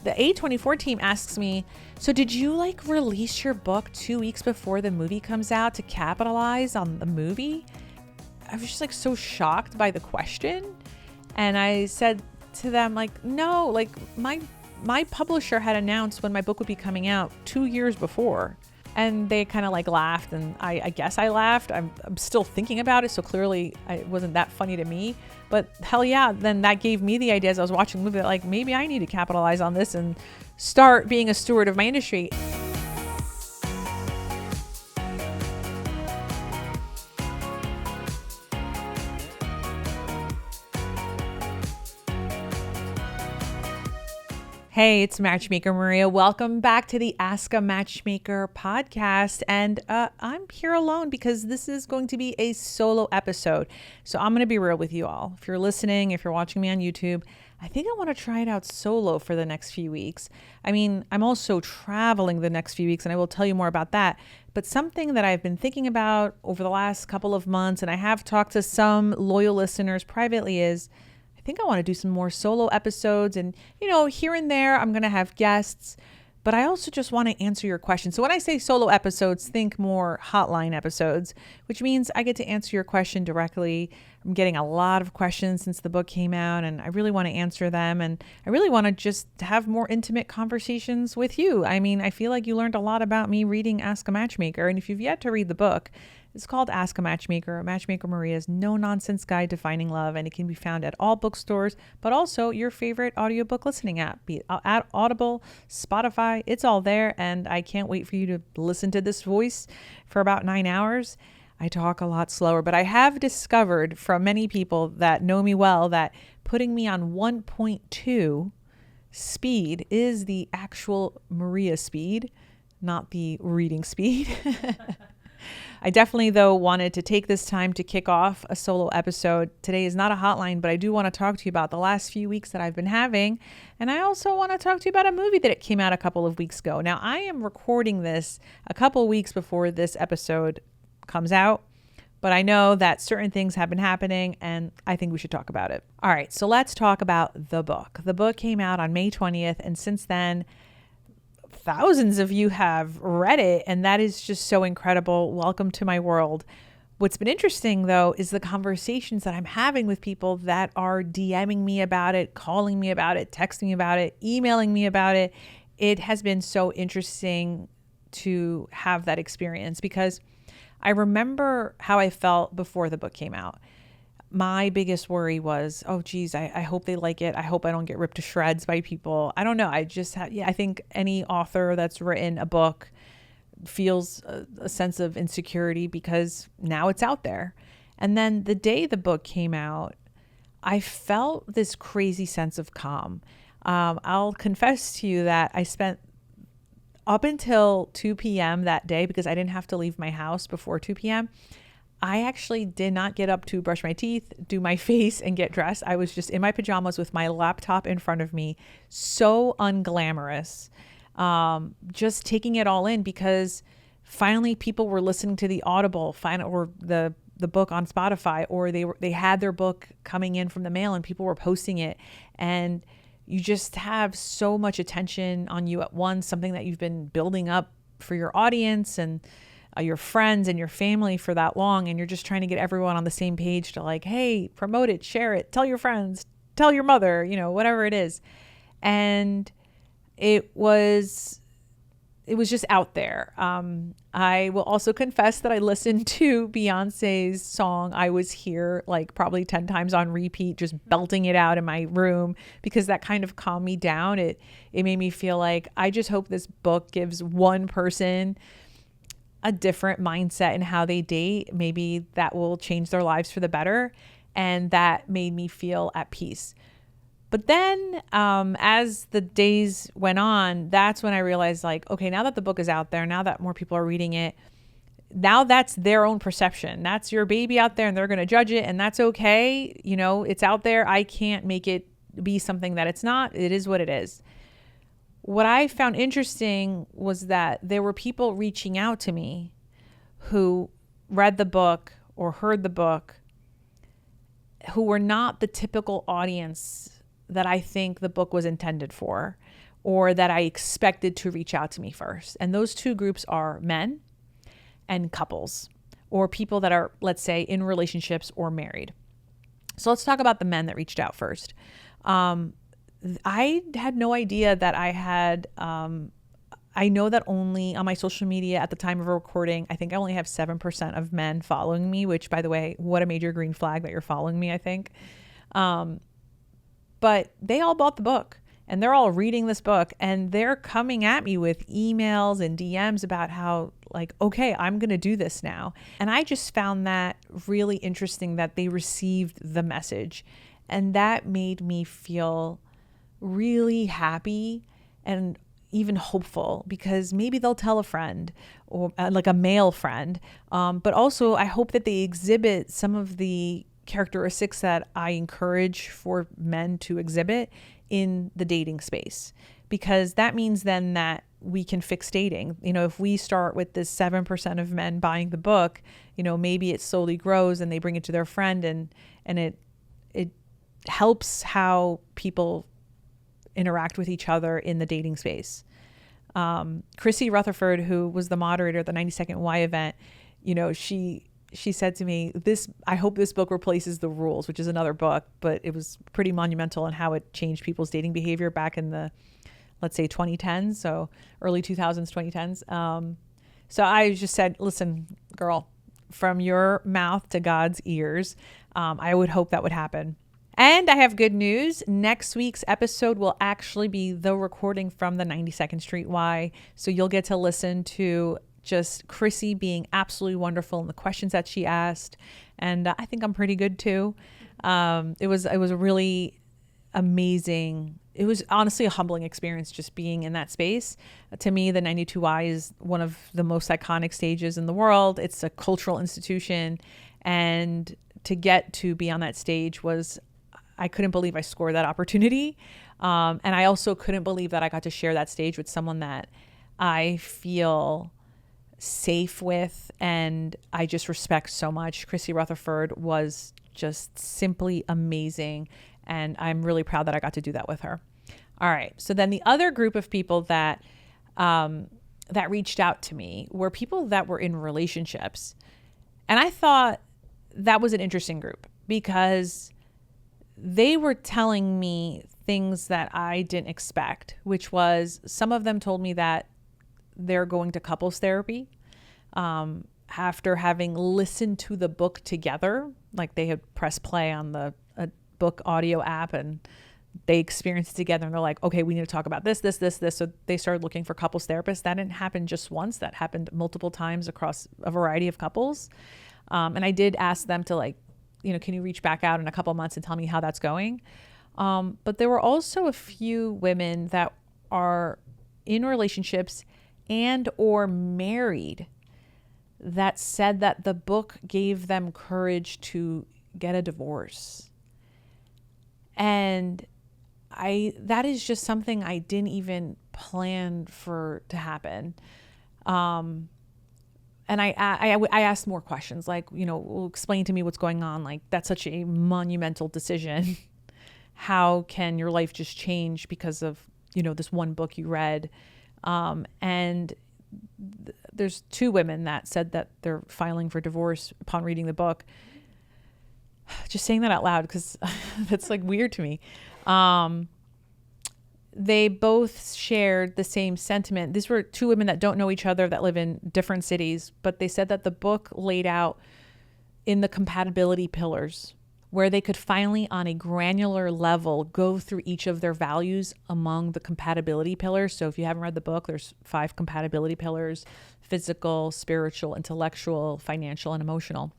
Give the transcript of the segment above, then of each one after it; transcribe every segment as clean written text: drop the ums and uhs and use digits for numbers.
the A24 team asks me, so did you like release your book 2 weeks before the movie comes out to capitalize on the movie? I was just like so shocked by the question. And I said to them, like, no, like my publisher had announced when my book would be coming out 2 years before. And they kind of like laughed, and I guess I laughed. I'm still thinking about it, so clearly it wasn't that funny to me. But hell yeah, then that gave me the idea as I was watching the movie that like maybe I need to capitalize on this and start being a steward of my industry. Hey, it's Matchmaker Maria. Welcome back to the Ask a Matchmaker podcast. And I'm here alone because this is going to be a solo episode. So I'm going to be real with you all. If you're listening, if you're watching me on YouTube, I think I want to try it out solo for the next few weeks. I mean, I'm also traveling the next few weeks, and I will tell you more about that. But something that I've been thinking about over the last couple of months, and I have talked to some loyal listeners privately, is I think I want to do some more solo episodes, and, you know, here and there I'm going to have guests, but I also just want to answer your questions. So when I say solo episodes, think more hotline episodes, which means I get to answer your question directly. I'm getting a lot of questions since the book came out, and I really want to answer them. And I really want to just have more intimate conversations with you. I mean, I feel like you learned a lot about me reading Ask a Matchmaker. And if you've yet to read the book, it's called Ask a Matchmaker, Matchmaker Maria's no-nonsense guide to finding love, and it can be found at all bookstores, but also your favorite audiobook listening app, be it at Audible, Spotify, it's all there, and I can't wait for you to listen to this voice for about 9 hours. I talk a lot slower, but I have discovered from many people that know me well that putting me on 1.2 speed is the actual Maria speed, not the reading speed. I definitely, though, wanted to take this time to kick off a solo episode. Today is not a hotline, but I do want to talk to you about the last few weeks that I've been having. And I also want to talk to you about a movie that came out a couple of weeks ago. Now, I am recording this a couple weeks before this episode comes out, but I know that certain things have been happening, and I think we should talk about it. All right, so let's talk about the book. The book came out on May 20th, and since then, thousands of you have read it, and that is just so incredible. Welcome to my world. What's been interesting, though, is the conversations that I'm having with people that are DMing me about it, calling me about it, texting me about it, emailing me about it. It has been so interesting to have that experience because I remember how I felt before the book came out. My biggest worry was, oh, geez, I hope they like it. I hope I don't get ripped to shreds by people. I don't know. I just I think any author that's written a book feels a sense of insecurity because now it's out there. And then the day the book came out, I felt this crazy sense of calm. I'll confess to you that I spent up until 2 p.m. that day, because I didn't have to leave my house before 2 p.m., I actually did not get up to brush my teeth, do my face, and get dressed. I was just in my pajamas with my laptop in front of me. So unglamorous. Just taking it all in because finally people were listening to the Audible, or the book on Spotify, or they had their book coming in from the mail and people were posting it. And you just have so much attention on you at once, something that you've been building up for your audience and your friends and your family for that long, and you're just trying to get everyone on the same page to like, hey, promote it, share it, tell your friends, tell your mother, you know, whatever it is. And it was just out there. I will also confess that I listened to Beyonce's song, I Was Here, like probably 10 times on repeat, just belting it out in my room because that kind of calmed me down. It made me feel like I just hope this book gives one person a different mindset in how they date. Maybe that will change their lives for the better. And that made me feel at peace. But then as the days went on, that's when I realized like, okay, now that the book is out there, now that more people are reading it, now that's their own perception. That's your baby out there and they're going to judge it, and that's okay. You know, it's out there. I can't make it be something that it's not. It is what it is. What I found interesting was that there were people reaching out to me who read the book or heard the book who were not the typical audience that I think the book was intended for. or that I expected to reach out to me first. And those two groups are men and couples, or people that are, let's say, in relationships or married. So let's talk about the men that reached out first. I had no idea that I had, I know that only on my social media at the time of recording, I think I only have 7% of men following me, which, by the way, what a major green flag that you're following me, I think. But they all bought the book and they're all reading this book and they're coming at me with emails and DMs about how, like, okay, I'm going to do this now. And I just found that really interesting that they received the message. And that made me feel really happy and even hopeful, because maybe they'll tell a friend, or like a male friend. But also I hope that they exhibit some of the characteristics that I encourage for men to exhibit in the dating space, because that means then that we can fix dating. You know, if we start with this 7% of men buying the book, you know, maybe it slowly grows and they bring it to their friend, and it helps how people interact with each other in the dating space. Chrissy Rutherford, who was the moderator at the 90-Second Why event, you know, she said to me, I hope this book replaces The Rules, which is another book, but it was pretty monumental in how it changed people's dating behavior back in the, let's say, 2010s, so early 2000s, 2010s. So I just said, listen, girl, from your mouth to God's ears, I would hope that would happen. And I have good news. Next week's episode will actually be the recording from the 92nd Street Y. So you'll get to listen to just Chrissy being absolutely wonderful and the questions that she asked. And I think I'm pretty good too. It was a really amazing, it was honestly a humbling experience just being in that space. To me, the 92Y is one of the most iconic stages in the world. It's a cultural institution. And to get to be on that stage was, I couldn't believe I scored that opportunity. And I also couldn't believe that I got to share that stage with someone that I feel safe with and I just respect so much. Chrissy Rutherford was just simply amazing. And I'm really proud that I got to do that with her. All right. So then the other group of people that reached out to me were people that were in relationships. And I thought that was an interesting group because they were telling me things that I didn't expect, which was some of them told me that they're going to couples therapy after having listened to the book together. Like they had pressed play on the book audio app and they experienced it together and they're like, okay, we need to talk about this. So they started looking for couples therapists. That didn't happen just once. That happened multiple times across a variety of couples. And I did ask them to, like, you know, can you reach back out in a couple of months and tell me how that's going? But there were also a few women that are in relationships and or married that said that the book gave them courage to get a divorce. And that is just something I didn't even plan for to happen. And I asked more questions, like, you know, well, explain to me what's going on. Like, that's such a monumental decision. How can your life just change because of, you know, this one book you read? And there's two women that said that they're filing for divorce upon reading the book. Just saying that out loud, because that's like weird to me. They both shared the same sentiment. These were two women that don't know each other, that live in different cities, but they said that the book laid out in the compatibility pillars where they could finally, on a granular level, go through each of their values among the compatibility pillars. So if you haven't read the book, there's 5 compatibility pillars: physical, spiritual, intellectual, financial, and emotional.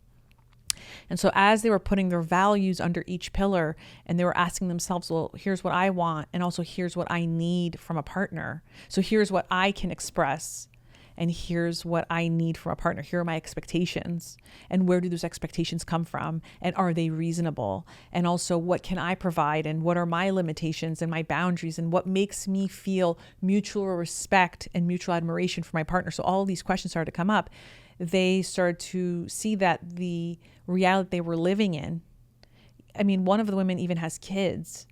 And so as they were putting their values under each pillar and they were asking themselves, well, here's what I want. And also here's what I need from a partner. So here's what I can express. And here's what I need from a partner. Here are my expectations. And where do those expectations come from? And are they reasonable? And also, what can I provide? And what are my limitations and my boundaries? And what makes me feel mutual respect and mutual admiration for my partner? So all of these questions started to come up. They started to see that the reality they were living in, I mean, one of the women even has kids,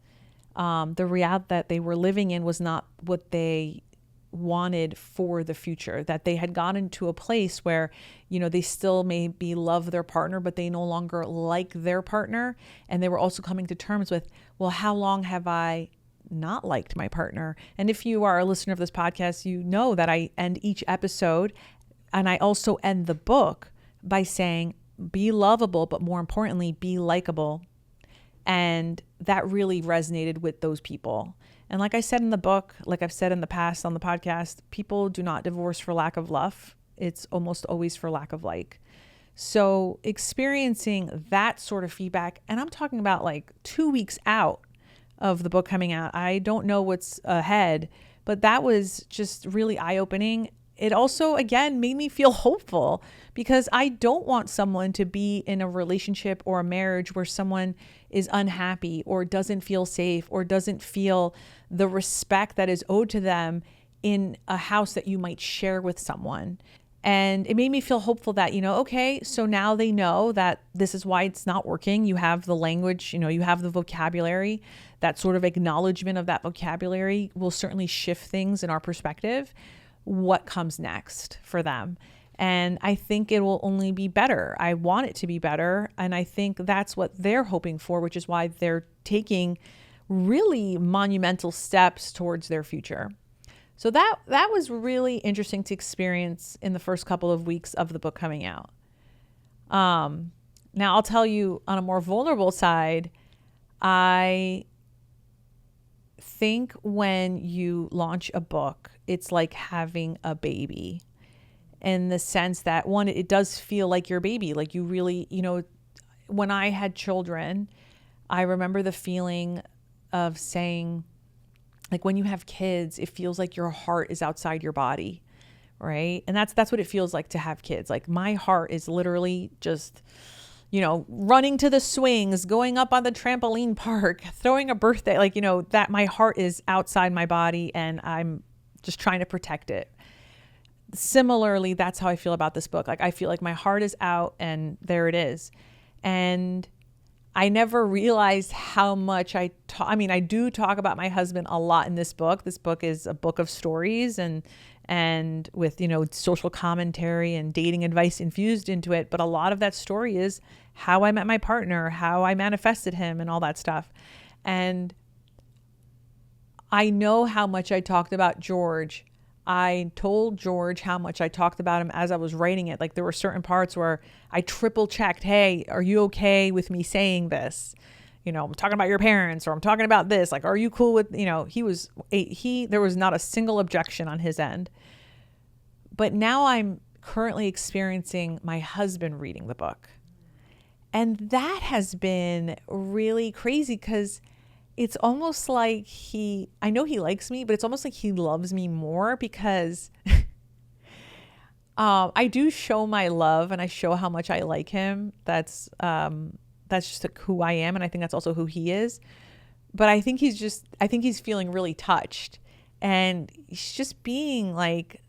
The reality that they were living in was not what they wanted for the future, that they had gotten to a place where, they still maybe love their partner, but they no longer like their partner. And they were also coming to terms with, well, how long have I not liked my partner? And if you are a listener of this podcast, you know that I end each episode, and I also end the book by saying, be lovable, but more importantly, be likable. And that really resonated with those people. And like I said in the book, like I've said in the past on the podcast, people do not divorce for lack of love. It's almost always for lack of like. So experiencing that sort of feedback, and I'm talking about like 2 weeks out of the book coming out. I don't know what's ahead, but that was just really eye-opening. It also, again, made me feel hopeful, because I don't want someone to be in a relationship or a marriage where someone is unhappy or doesn't feel safe or doesn't feel the respect that is owed to them in a house that you might share with someone. And it made me feel hopeful that, okay, so now they know that this is why it's not working. You have the language, you have the vocabulary. That sort of acknowledgement of that vocabulary will certainly shift things in our perspective. What comes next for them? And I think it will only be better. I want it to be better. And I think that's what they're hoping for, which is why they're taking really monumental steps towards their future. So that was really interesting to experience in the first couple of weeks of the book coming out. Now I'll tell you, on a more vulnerable side, I think when you launch a book, it's like having a baby, in the sense that, one, it does feel like your baby. Like you really, when I had children, I remember the feeling of saying, like, when you have kids, it feels like your heart is outside your body, right? And that's what it feels like to have kids. Like my heart is literally just, running to the swings, going up on the trampoline park, throwing a birthday, like, that my heart is outside my body and I'm just trying to protect it. Similarly, that's how I feel about this book. Like I feel like my heart is out and there it is. And I never realized how much I do talk about my husband a lot in this book. This book is a book of stories and with, social commentary and dating advice infused into it. But a lot of that story is how I met my partner, how I manifested him and all that stuff. And I know how much I talked about George. I told George how much I talked about him as I was writing it. Like there were certain parts where I triple checked, hey, are you okay with me saying this? I'm talking about your parents, or I'm talking about this. Like, are you cool with, there was not a single objection on his end. But now I'm currently experiencing my husband reading the book. And that has been really crazy, because it's almost like I know he likes me, but it's almost like he loves me more, because I do show my love and I show how much I like him. That's just like who I am. And I think that's also who he is. But I think he's feeling really touched, and he's just being like,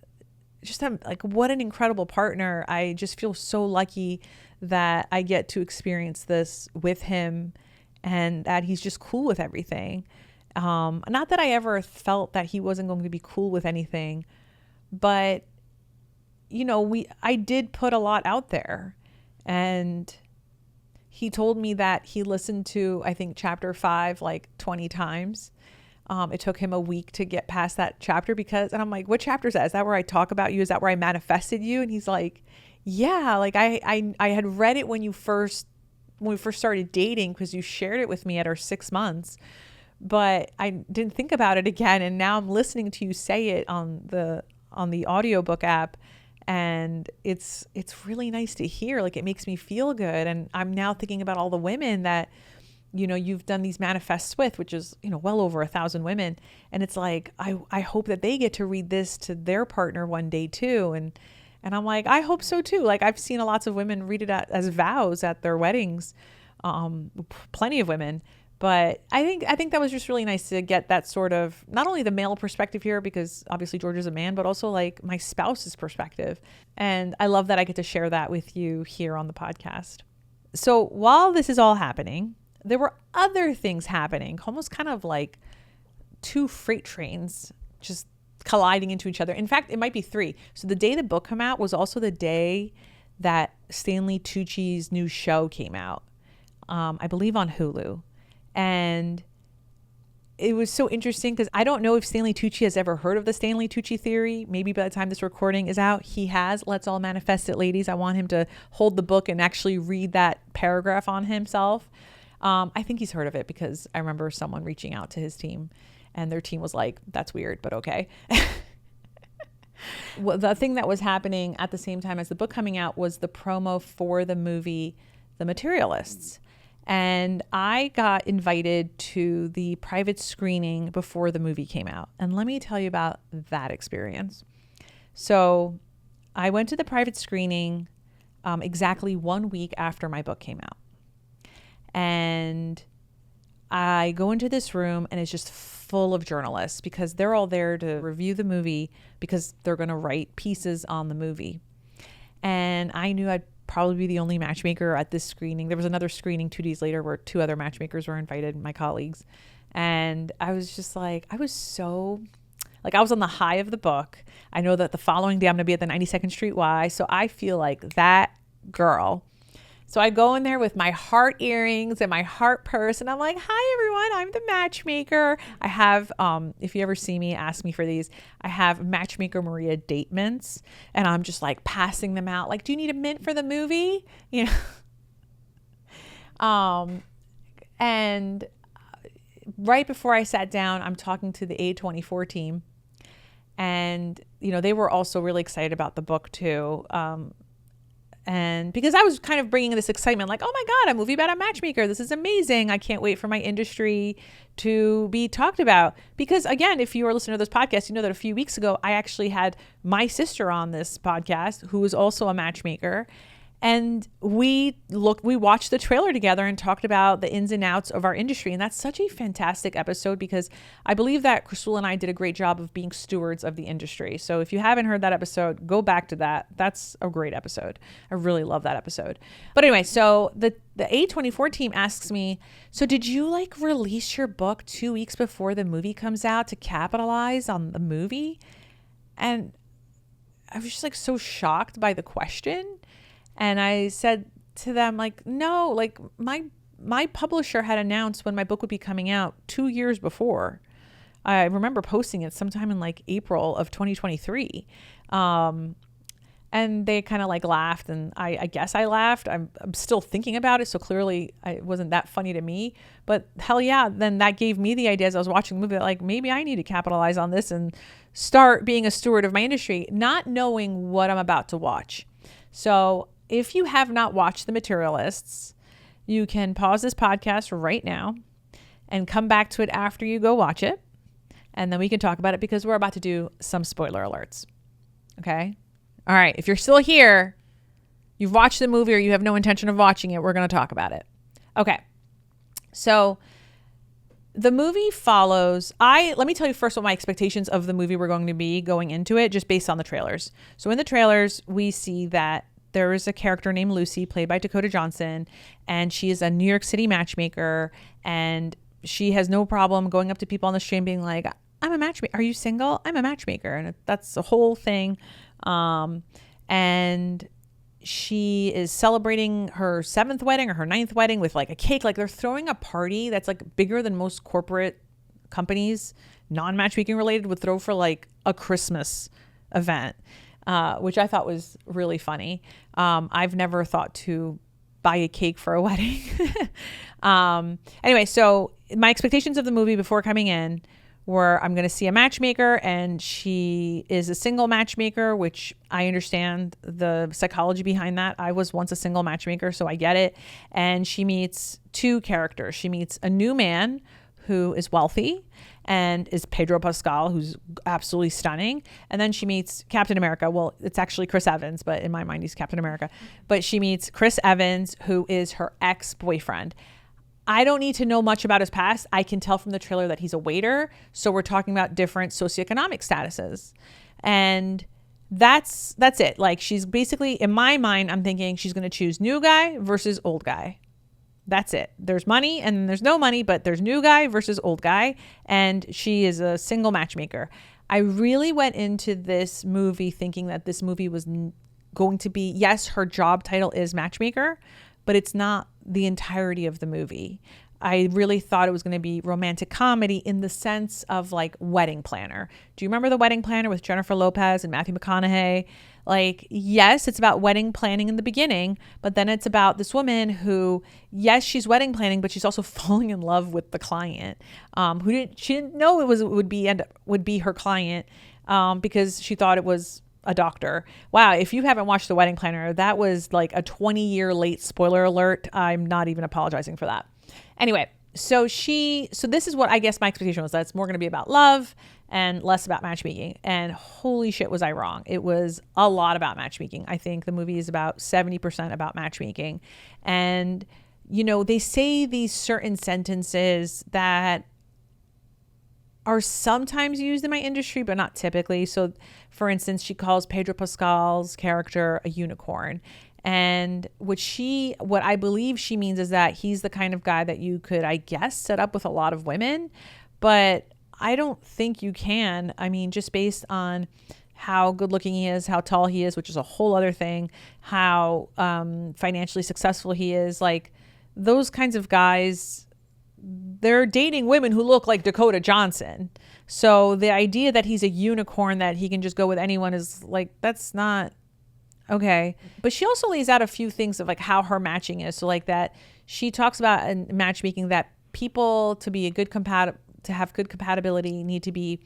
what an incredible partner. I just feel so lucky that I get to experience this with him, and that he's just cool with everything. Not that I ever felt that he wasn't going to be cool with anything, but I did put a lot out there, and he told me that he listened to, I think, chapter 5 like 20 times. It took him a week to get past that chapter, and I'm like, what chapter is that? Is that where I talk about you? Is that where I manifested you? And he's like, yeah, like I had read it when we first started dating, because you shared it with me at our 6 months, but I didn't think about it again. And now I'm listening to you say it on the audiobook app, and it's really nice to hear. Like it makes me feel good. And I'm now thinking about all the women that, you've done these manifests with, which is, well over 1,000 women. And it's like, I hope that they get to read this to their partner one day too. And I'm like, I hope so too. Like I've seen lots of women read it as vows at their weddings, plenty of women. But I think that was just really nice to get that sort of, not only the male perspective here, because obviously George is a man, but also like my spouse's perspective. And I love that I get to share that with you here on the podcast. So while this is all happening, there were other things happening, almost kind of like two freight trains just colliding into each other. In fact, it might be three. So the day the book came out was also the day that Stanley Tucci's new show came out, I believe on Hulu. And it was so interesting because I don't know if Stanley Tucci has ever heard of the Stanley Tucci theory. Maybe by the time this recording is out, he has. Let's all manifest it, ladies. I want him to hold the book and actually read that paragraph on himself. I think he's heard of it because I remember someone reaching out to his team and their team was like, that's weird, but okay. Well, the thing that was happening at the same time as the book coming out was the promo for the movie, The Materialists. And I got invited to the private screening before the movie came out. And let me tell you about that experience. So I went to the private screening exactly 1 week after my book came out. And I go into this room and it's just full of journalists because they're all there to review the movie because they're going to write pieces on the movie. And I knew I'd probably be the only matchmaker at this screening. There was another screening 2 days later where 2 other matchmakers were invited, my colleagues. And I was just like, I was on the high of the book. I know that the following day I'm going to be at the 92nd Street Y. So I feel like that girl. So I go in there with my heart earrings and my heart purse and I'm like, hi everyone, I'm the matchmaker. I have, if you ever see me, ask me for these. I have Matchmaker Maria date mints and I'm just like passing them out. Like, do you need a mint for the movie? You know? And right before I sat down, I'm talking to the A24 team and, you know, they were also really excited about the book too. And because I was kind of bringing this excitement, like, oh my God, a movie about a matchmaker. This is amazing. I can't wait for my industry to be talked about. Because again, if you are listening to this podcast, you know that a few weeks ago, I actually had my sister on this podcast, who is also a matchmaker. And we watched the trailer together and talked about the ins and outs of our industry. And that's such a fantastic episode because I believe that Crystal and I did a great job of being stewards of the industry. So if you haven't heard that episode, go back to that. That's a great episode. I really love that episode. But anyway, so the A24 team asks me, so did you like release your book 2 weeks before the movie comes out to capitalize on the movie? And I was just like so shocked by the question. And I said to them, like, no, like my publisher had announced when my book would be coming out 2 years before. I remember posting it sometime in like April of 2023. And they kind of like laughed and I guess I laughed. I'm still thinking about it. So clearly it wasn't that funny to me, but hell yeah. Then that gave me the idea as I was watching the movie, that like maybe I need to capitalize on this and start being a steward of my industry, not knowing what I'm about to watch. So if you have not watched The Materialists, you can pause this podcast right now and come back to it after you go watch it. And then we can talk about it because we're about to do some spoiler alerts. Okay? All right. If you're still here, you've watched the movie or you have no intention of watching it, we're going to talk about it. Okay. So the movie follows, let me tell you first what my expectations of the movie were going to be going into it, just based on the trailers. So in the trailers, we see that there is a character named Lucy, played by Dakota Johnson, and she is a New York City matchmaker, and she has no problem going up to people on the street and being like, I'm a matchmaker. Are you single? I'm a matchmaker. And that's the whole thing. And she is celebrating her 7th wedding or her 9th wedding with like a cake. Like they're throwing a party that's like bigger than most corporate companies, non-matchmaking related, would throw for like a Christmas event. Which I thought was really funny. I've never thought to buy a cake for a wedding. Anyway, so my expectations of the movie before coming in were I'm going to see a matchmaker and she is a single matchmaker, which I understand the psychology behind that. I was once a single matchmaker, so I get it. And she meets 2 characters. She meets a new man who is wealthy and is Pedro Pascal, who's absolutely stunning. And then she meets Captain America. Well, it's actually Chris Evans, but in my mind, he's Captain America. But she meets Chris Evans, who is her ex-boyfriend. I don't need to know much about his past. I can tell from the trailer that he's a waiter. So we're talking about different socioeconomic statuses. And that's it. Like she's basically, in my mind, I'm thinking she's going to choose new guy versus old guy. That's it. There's money and there's no money, but there's new guy versus old guy. And she is a single matchmaker. I really went into this movie thinking that this movie was going to be, yes, her job title is matchmaker, but it's not the entirety of the movie. I really thought it was going to be romantic comedy in the sense of like Wedding Planner. Do you remember The Wedding Planner with Jennifer Lopez and Matthew McConaughey? Like, yes, it's about wedding planning in the beginning, but then it's about this woman who, yes, she's wedding planning, but she's also falling in love with the client, she didn't know would be her client, because she thought it was a doctor. Wow. If you haven't watched The Wedding Planner, that was like a 20-year late, spoiler alert. I'm not even apologizing for that. Anyway, so this is what I guess my expectation was, that it's more going to be about love and less about matchmaking. And holy shit, was I wrong. It was a lot about matchmaking. I think the movie is about 70% about matchmaking. And, they say these certain sentences that are sometimes used in my industry, but not typically. So for instance, she calls Pedro Pascal's character a unicorn. And what I believe she means is that he's the kind of guy that you could, I guess, set up with a lot of women, but I don't think you can. I mean, just based on how good looking he is, how tall he is, which is a whole other thing, how financially successful he is, like those kinds of guys, they're dating women who look like Dakota Johnson. So the idea that he's a unicorn, that he can just go with anyone, is like, that's not okay. But she also lays out a few things of like how her matching is. So like that she talks about in matchmaking that people to have good compatibility need to be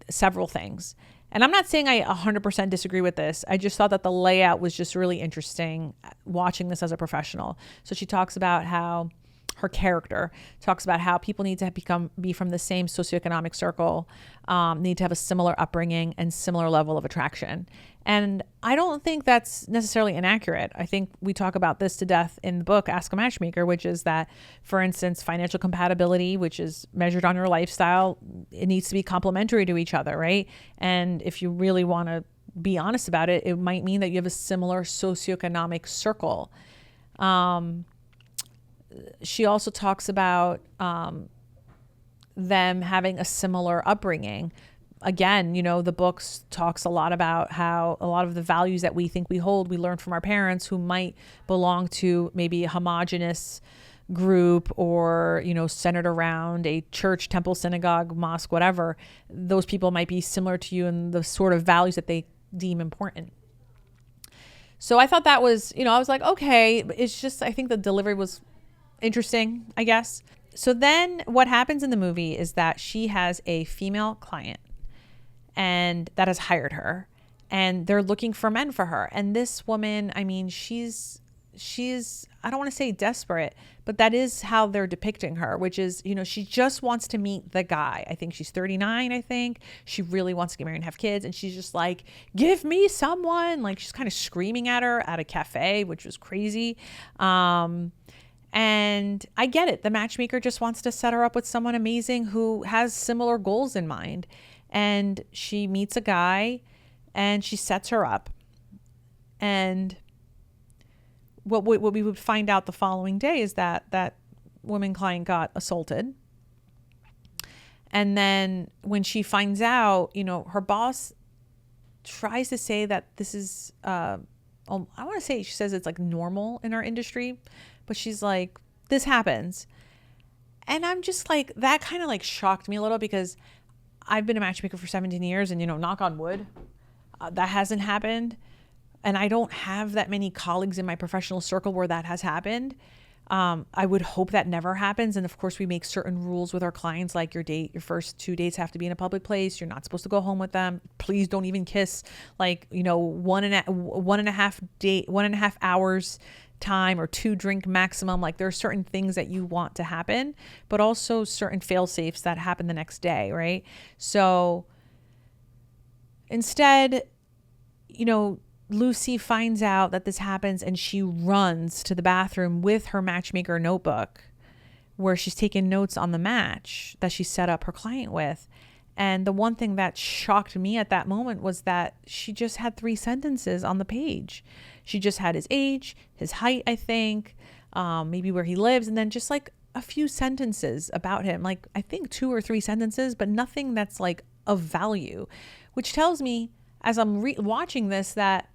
several things. And I'm not saying I 100% disagree with this. I just thought that the layout was just really interesting watching this as a professional. So she talks about how her character talks about how people need to be from the same socioeconomic circle, need to have a similar upbringing and similar level of attraction. And I don't think that's necessarily inaccurate. I think we talk about this to death in the book, Ask a Matchmaker, which is that, for instance, financial compatibility, which is measured on your lifestyle, it needs to be complementary to each other, right? And if you really want to be honest about it, it might mean that you have a similar socioeconomic circle. She also talks about them having a similar upbringing. Again, the books talks a lot about how a lot of the values that we think we hold, we learn from our parents who might belong to maybe a homogenous group or, centered around a church, temple, synagogue, mosque, whatever. Those people might be similar to you in the sort of values that they deem important. So I thought that was, I was like, okay, it's just, I think the delivery was interesting, I guess. So then what happens in the movie is that she has a female client and that has hired her, and they're looking for men for her. And this woman, I mean, she's I don't want to say desperate, but that is how they're depicting her, which is, she just wants to meet the guy. I think she's 39. I think she really wants to get married and have kids. And she's just like, give me someone. Like, she's kind of screaming at her at a cafe, which was crazy. And I get it. The matchmaker just wants to set her up with someone amazing who has similar goals in mind. And she meets a guy and she sets her up. And what we would find out the following day is that woman client got assaulted. And then when she finds out, her boss tries to say that this is, I want to say, she says it's like normal in our industry, but she's like, this happens. And I'm just like, that kind of like shocked me a little, because I've been a matchmaker for 17 years and, knock on wood, that hasn't happened. And I don't have that many colleagues in my professional circle where that has happened. I would hope that never happens. And of course we make certain rules with our clients, like your first 2 dates have to be in a public place. You're not supposed to go home with them. Please don't even kiss, like, 1.5 hours time or 2 drink maximum. Like, there are certain things that you want to happen, but also certain fail safes that happen the next day. Right. So instead, Lucy finds out that this happens and she runs to the bathroom with her matchmaker notebook where she's taken notes on the match that she set up her client with. And the one thing that shocked me at that moment was that she just had 3 sentences on the page. She just had his age, his height, I think, maybe where he lives, and then just like a few sentences about him, like I think 2 or 3 sentences, but nothing that's like of value, which tells me as I'm watching this that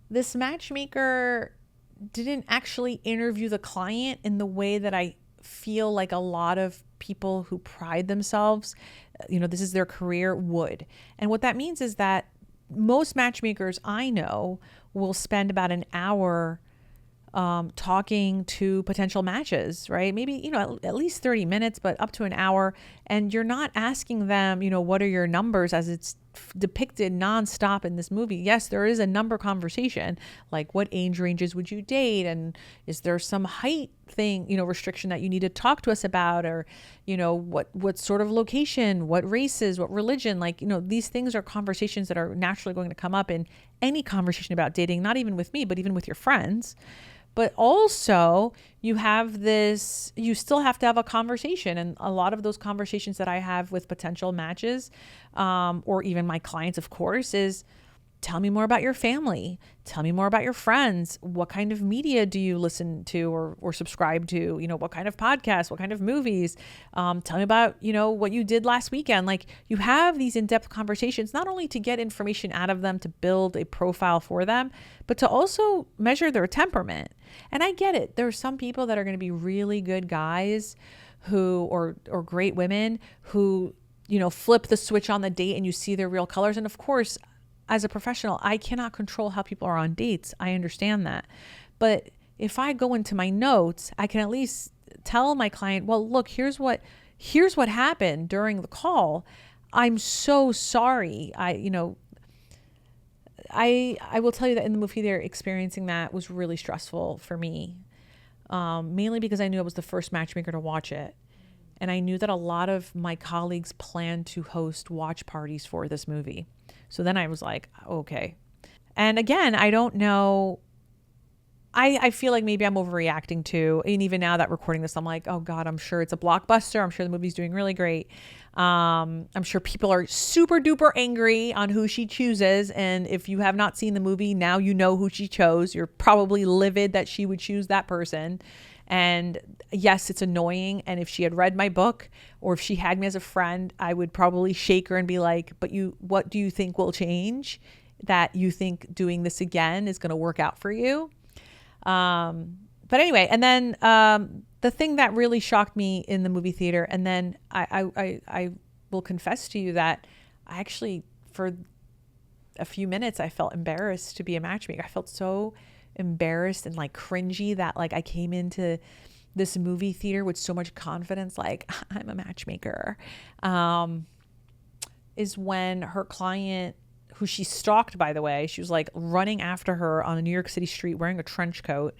this matchmaker didn't actually interview the client in the way that I feel like a lot of people who pride themselves, this is their career, would. And what that means is that most matchmakers I know will spend about an hour talking to potential matches, right? Maybe, at least 30 minutes, but up to an hour. And you're not asking them, what are your numbers as it's depicted nonstop in this movie. Yes, there is a number conversation, like what age ranges would you date? And is there some height thing, restriction that you need to talk to us about? Or, what sort of location, what races, what religion, like, these things are conversations that are naturally going to come up in any conversation about dating, not even with me, but even with your friends. But also you still have to have a conversation. And a lot of those conversations that I have with potential matches, or even my clients, of course, is tell me more about your family. Tell me more about your friends. What kind of media do you listen to or subscribe to? What kind of podcasts, what kind of movies? Tell me about, what you did last weekend. Like, you have these in-depth conversations, not only to get information out of them, to build a profile for them, but to also measure their temperament. And I get it. There are some people that are going to be really good guys or great women who, flip the switch on the date and you see their real colors. And of course, as a professional, I cannot control how people are on dates. I understand that. But if I go into my notes, I can at least tell my client, well, look, here's what happened during the call. I'm so sorry. I will tell you that in the movie theater, experiencing that was really stressful for me, mainly because I knew I was the first matchmaker to watch it. And I knew that a lot of my colleagues planned to host watch parties for this movie. So then I was like, okay. And again, I don't know. I feel like maybe I'm overreacting too. And even now that recording this, I'm like, oh God, I'm sure it's a blockbuster. I'm sure the movie's doing really great. I'm sure people are super duper angry on who she chooses. And if you have not seen the movie, now you know who she chose. You're probably livid that she would choose that person. And yes, it's annoying. And if she had read my book, or if she had me as a friend, I would probably shake her and be like, but what do you think will change that you think doing this again is going to work out for you? But anyway, and then the thing that really shocked me in the movie theater, and then I will confess to you that I actually, for a few minutes, I felt embarrassed to be a matchmaker. I felt so embarrassed and like cringy that like I came into this movie theater with so much confidence, like I'm a matchmaker, is when her client, who she stalked, by the way, she was like running after her on a New York City street wearing a trench coat.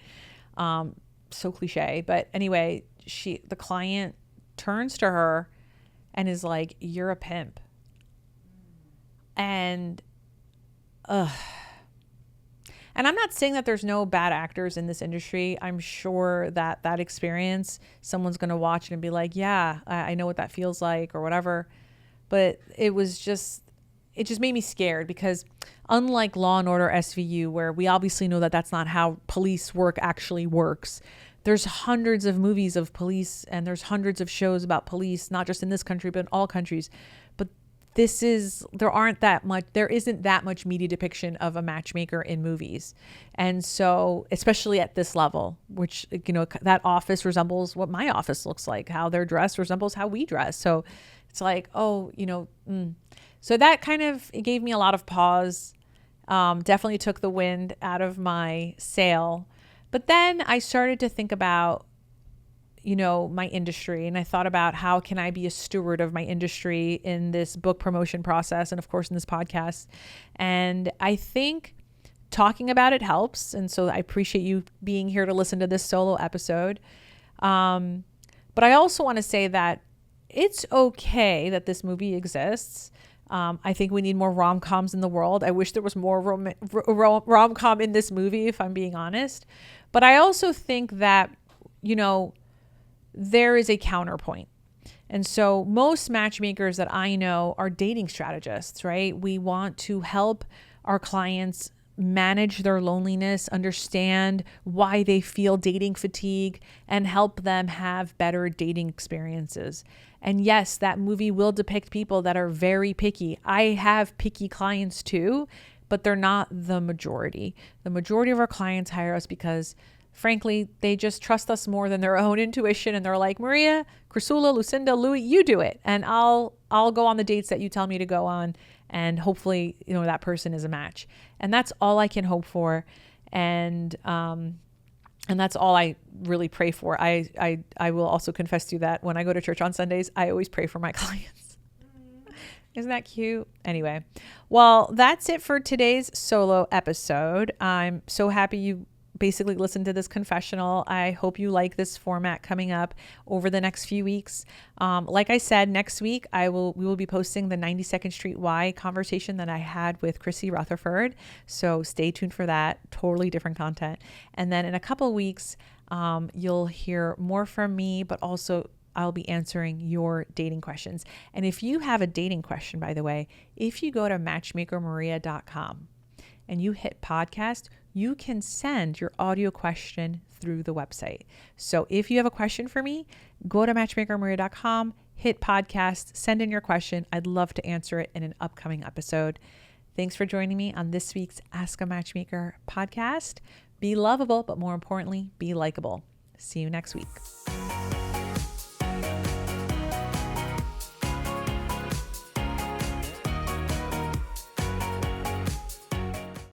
So cliche. But anyway, the client turns to her and is like, you're a pimp. And I'm not saying that there's no bad actors in this industry. I'm sure that experience, someone's going to watch it and be like, yeah, I know what that feels like or whatever. But it just made me scared, because unlike Law and Order SVU, where we obviously know that that's not how police work actually works, there's hundreds of movies of police and there's hundreds of shows about police, not just in this country, but in all countries. But there isn't that much media depiction of a matchmaker in movies. And so, especially at this level, which, that office resembles what my office looks like, how they're dressed resembles how we dress. So it's like, So that kind of, it gave me a lot of pause. Definitely took the wind out of my sail. But then I started to think about, my industry, and I thought about how can I be a steward of my industry in this book promotion process, and of course in this podcast. And I think talking about it helps. And so I appreciate you being here to listen to this solo episode. But I also want to say that it's okay that this movie exists. I think we need more rom-coms in the world. I wish there was more rom-com in this movie, if I'm being honest. But I also think that, there is a counterpoint. And so most matchmakers that I know are dating strategists, right? We want to help our clients manage their loneliness, understand why they feel dating fatigue, and help them have better dating experiences. And yes, that movie will depict people that are very picky. I have picky clients too, but they're not the majority. The majority of our clients hire us because, frankly, they just trust us more than their own intuition. And they're like, Maria, Crisula, Lucinda, Louie, you do it. And I'll go on the dates that you tell me to go on. And hopefully, that person is a match. And that's all I can hope for. And that's all I really pray for. I will also confess to you that when I go to church on Sundays, I always pray for my clients. Isn't that cute? Anyway, well, that's it for today's solo episode. I'm so happy you basically listened to this confessional. I hope you like this format coming up over the next few weeks. Like I said, next week we will be posting the 92nd Street Y conversation that I had with Chrissy Rutherford. So stay tuned for that. Totally different content. And then in a couple of weeks, you'll hear more from me, but also I'll be answering your dating questions. And if you have a dating question, by the way, if you go to matchmakermaria.com and you hit podcast, you can send your audio question through the website. So if you have a question for me, go to matchmakermaria.com, hit podcast, send in your question. I'd love to answer it in an upcoming episode. Thanks for joining me on this week's Ask a Matchmaker podcast. Be lovable, but more importantly, be likable. See you next week.